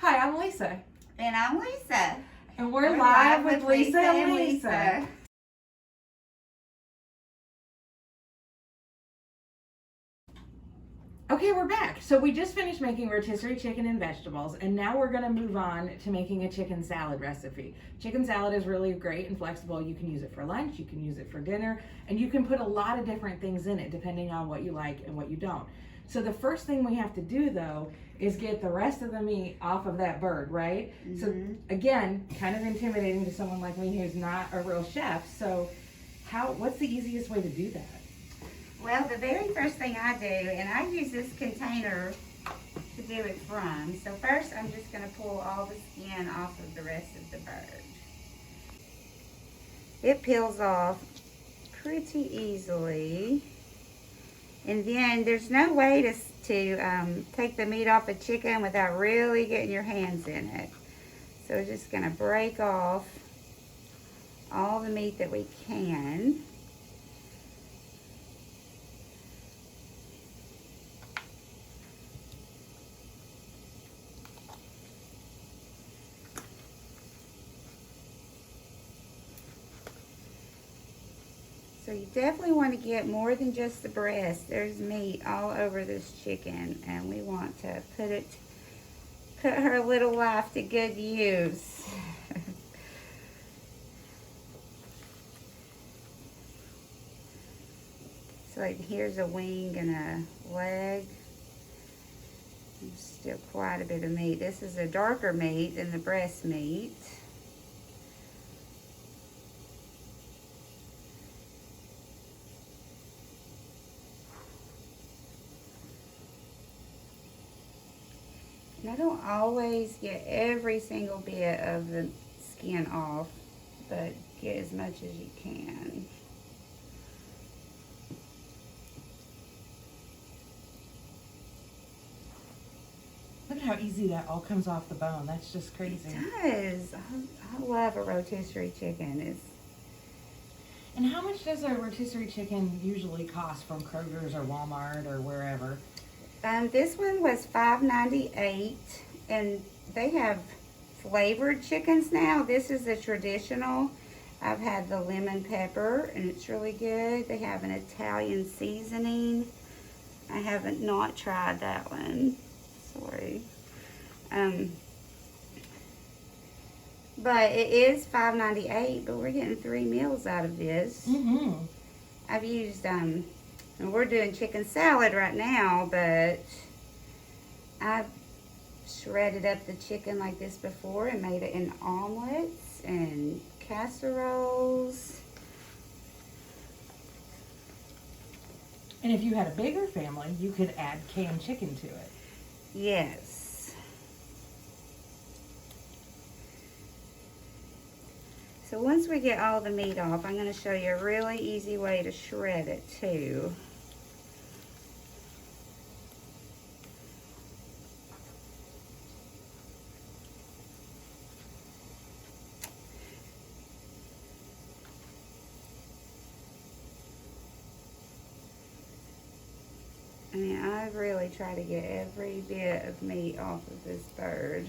Hi, I'm Lisa. And I'm Lisa. And we're live with Lisa and Lisa. Okay, we're back. So we just finished making rotisserie chicken and vegetables, and now we're gonna move on to making a chicken salad recipe. Chicken salad is really great and flexible. You can use it for lunch, you can use it for dinner, and you can put a lot of different things in it depending on what you like and what you don't. So the first thing we have to do though is get the rest of the meat off of that bird, right? Mm-hmm. So again, kind of intimidating to someone like me who's not a real chef. So what's the easiest way to do that? Well, the very first thing I do, and I use this container to do it from. So first I'm just going to pull all the skin off of the rest of the bird. It peels off pretty easily. And then there's no way to take the meat off a chicken without really getting your hands in it. So we're just going to break off all the meat that we can. So you definitely want to get more than just the breast. There's meat all over this chicken, and we want to put her little life to good use. So like here's a wing and a leg. There's still quite a bit of meat. This is a darker meat than the breast meat. And I don't always get every single bit of the skin off, but get as much as you can. Look at how easy that all comes off the bone. That's just crazy. It does. I love a rotisserie chicken. And how much does a rotisserie chicken usually cost from Kroger's or Walmart or wherever? This one was $5.98, and they have flavored chickens now. This is the traditional. I've had the lemon pepper, and it's really good. They have an Italian seasoning. I haven't not tried that one. Sorry. But it is $5.98, but we're getting 3 meals out of this. Mm-hmm. I've used, and we're doing chicken salad right now, but I've shredded up the chicken like this before and made it in omelets and casseroles. And if you had a bigger family, you could add canned chicken to it. Yes. So once we get all the meat off, I'm going to show you a really easy way to shred it too. I mean, I really try to get every bit of meat off of this bird.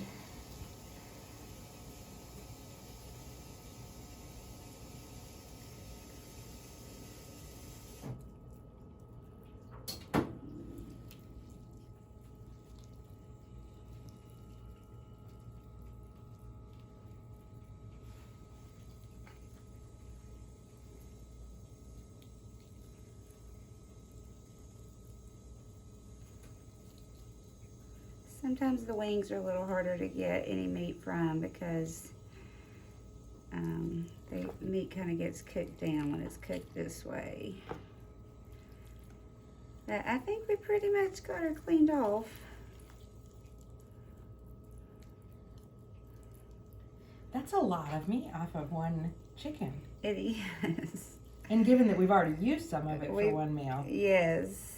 Sometimes the wings are a little harder to get any meat from because the meat kind of gets cooked down when it's cooked this way. But I think we pretty much got her cleaned off. That's a lot of meat off of one chicken. It is. And given that we've already used some of it for one meal. Yes.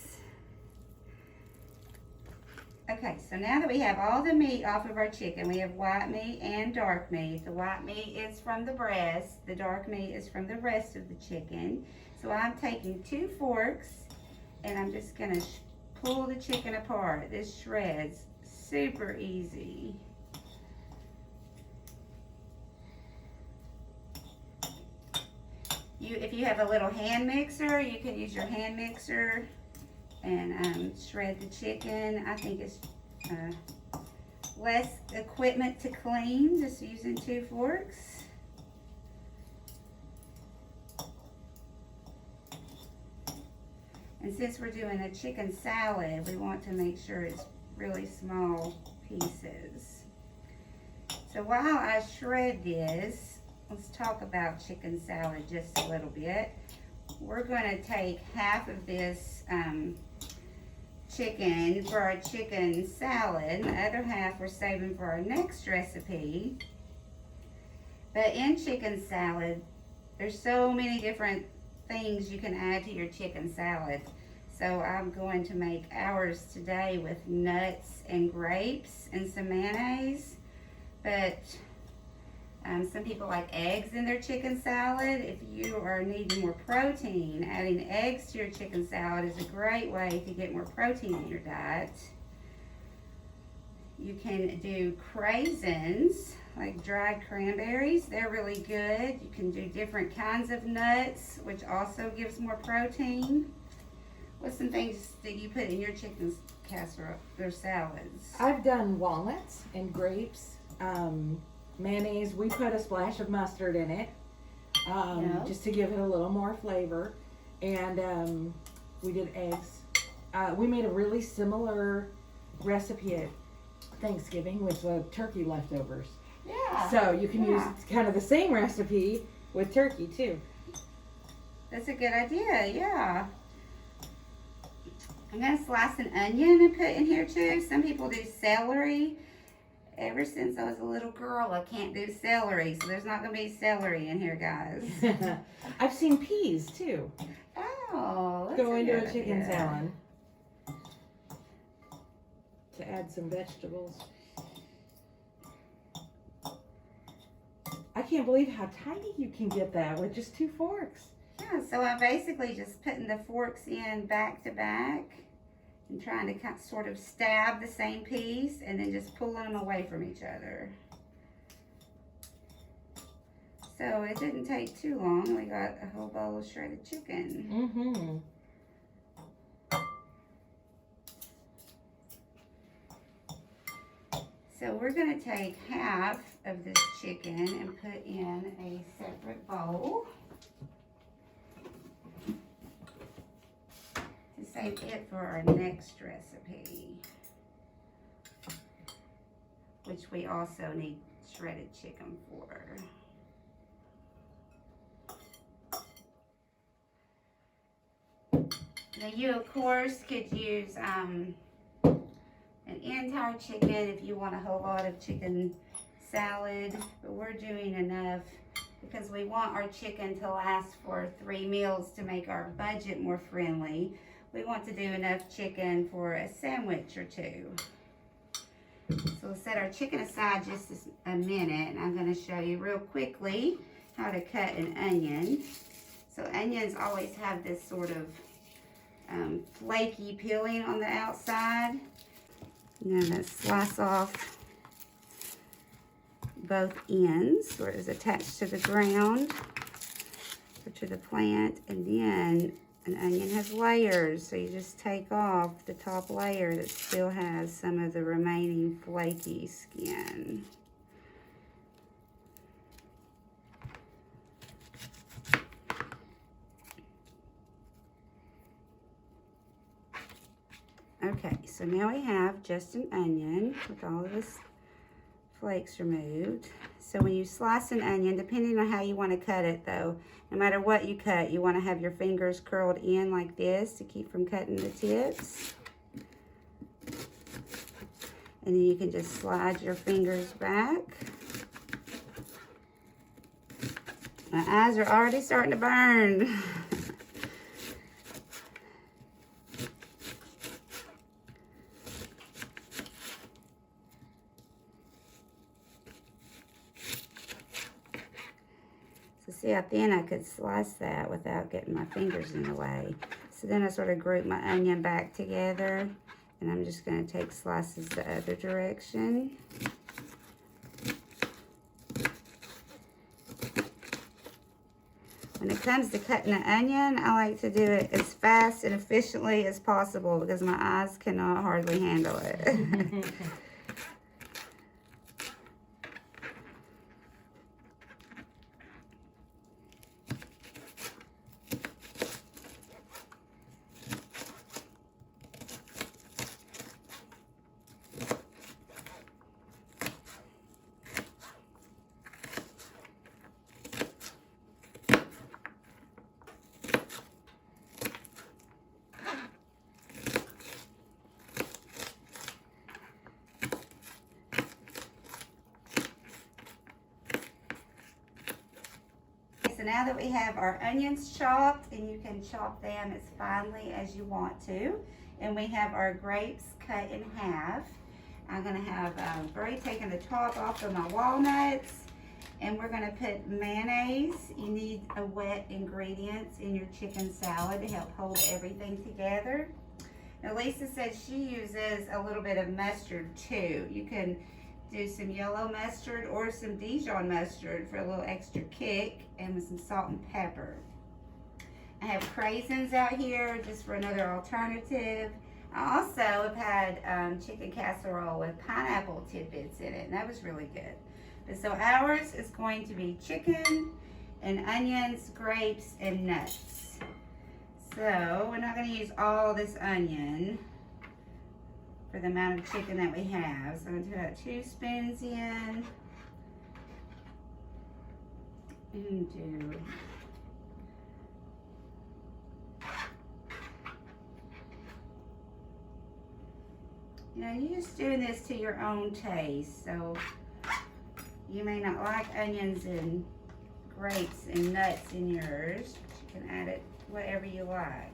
Okay, so now that we have all the meat off of our chicken, we have white meat and dark meat. The white meat is from the breast. The dark meat is from the rest of the chicken. So I'm taking 2 forks and I'm just going to pull the chicken apart. This shreds super easy. if you have a little hand mixer, you can use your hand mixer and shred the chicken. I think it's less equipment to clean, just using 2 forks. And since we're doing a chicken salad, we want to make sure it's really small pieces. So while I shred this, let's talk about chicken salad just a little bit. We're going to take half of this chicken for our chicken salad, and the other half we're saving for our next recipe. But in chicken salad, there's so many different things you can add to your chicken salad. So I'm going to make ours today with nuts and grapes and some mayonnaise. But some people like eggs in their chicken salad. If you are needing more protein, adding eggs to your chicken salad is a great way to get more protein in your diet. You can do craisins, like dried cranberries. They're really good. You can do different kinds of nuts, which also gives more protein. What's some things that you put in your chicken casserole or salads? I've done walnuts and grapes, mayonnaise. We put a splash of mustard in it, just to give it a little more flavor. And we did eggs. We made a really similar recipe at Thanksgiving with the turkey leftovers. Yeah. So you can use kind of the same recipe with turkey too. That's a good idea, yeah. I'm going to slice an onion and put in here too. Some people do celery. Ever since I was a little girl, I can't do celery, so there's not going to be celery in here, guys. I've seen peas too. Oh, that's Go into a good chicken idea. salad to add some vegetables. I can't believe how tiny you can get that with just 2 forks. Yeah, so I'm basically just putting the forks in back to back and trying to kind of sort of stab the same piece and then just pulling them away from each other. So it didn't take too long. We got a whole bowl of shredded chicken. So we're going to take half of this chicken and put in a separate bowl to save it for our next recipe, which we also need shredded chicken for. Now you of course could use an entire chicken if you want a whole lot of chicken salad, but we're doing enough because we want our chicken to last for 3 meals to make our budget more friendly. We want to do enough chicken for a sandwich or 2. So we'll set our chicken aside just a minute, and I'm going to show you real quickly how to cut an onion. So onions always have this sort of flaky peeling on the outside. I'm going to slice off both ends where it's attached to the ground or to the plant, and then an onion has layers, so you just take off the top layer that still has some of the remaining flaky skin. Okay, so now we have just an onion with all of this flakes removed. So when you slice an onion, depending on how you want to cut it though, no matter what you cut, you want to have your fingers curled in like this to keep from cutting the tips. And then you can just slide your fingers back. My eyes are already starting to burn. See how thin I could slice that without getting my fingers in the way. So then I sort of group my onion back together, and I'm just going to take slices the other direction. When it comes to cutting an onion, I like to do it as fast and efficiently as possible because my eyes cannot hardly handle it. So now that we have our onions chopped, and you can chop them as finely as you want to, and we have our grapes cut in half, I'm gonna have already taken the top off of my walnuts, and we're gonna put mayonnaise. You need a wet ingredients in your chicken salad to help hold everything together. Now Lisa said she uses a little bit of mustard too. You can do some yellow mustard or some Dijon mustard for a little extra kick, and with some salt and pepper. I have craisins out here just for another alternative. I also have had chicken casserole with pineapple tidbits in it, and that was really good. But so ours is going to be chicken and onions, grapes, and nuts. So we're not going to use all this onion for the amount of chicken that we have. So I'm going to put about 2 spoons in. And do you're just doing this to your own taste. So you may not like onions and grapes and nuts in yours, but you can add it whatever you like.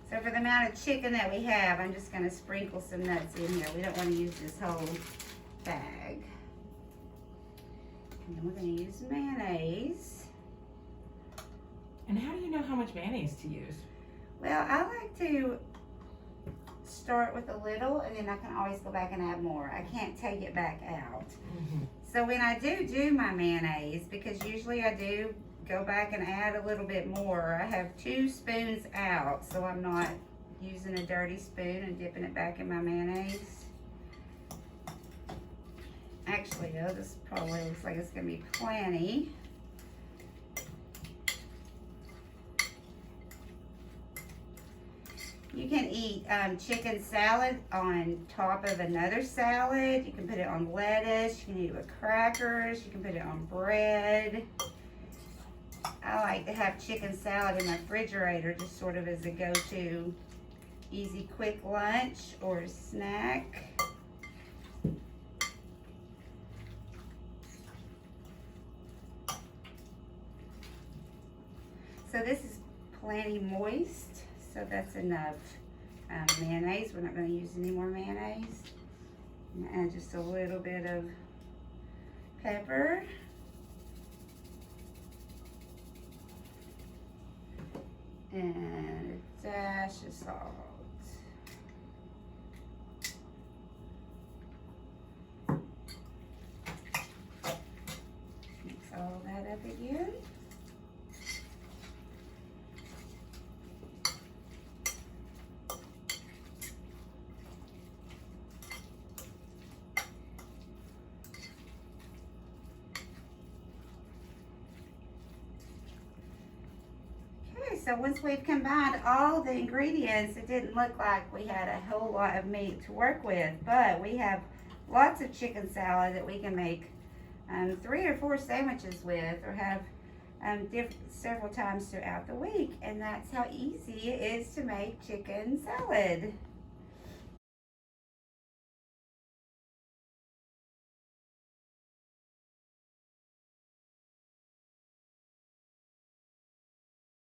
So for the amount of chicken that we have, I'm just going to sprinkle some nuts in here. We don't want to use this whole bag. And then we're going to use mayonnaise. And how do you know how much mayonnaise to use? Well, I like to start with a little, and then I can always go back and add more. I can't take it back out. So when I do my mayonnaise, because usually I do go back and add a little bit more, I have 2 spoons out, so I'm not using a dirty spoon and dipping it back in my mayonnaise. Actually, though, this probably looks like it's going to be plenty. You can eat chicken salad on top of another salad. You can put it on lettuce. You can eat it with crackers. You can put it on bread. I like to have chicken salad in my refrigerator just sort of as a go-to easy quick lunch or snack. So this is plenty moist. So that's enough mayonnaise. We're not going to use any more mayonnaise. I'm going to add just a little bit of pepper. And a dash of salt. Mix all that up again. So once we've combined all the ingredients, it didn't look like we had a whole lot of meat to work with, but we have lots of chicken salad that we can make 3 or 4 sandwiches with, or have several times throughout the week. And that's how easy it is to make chicken salad.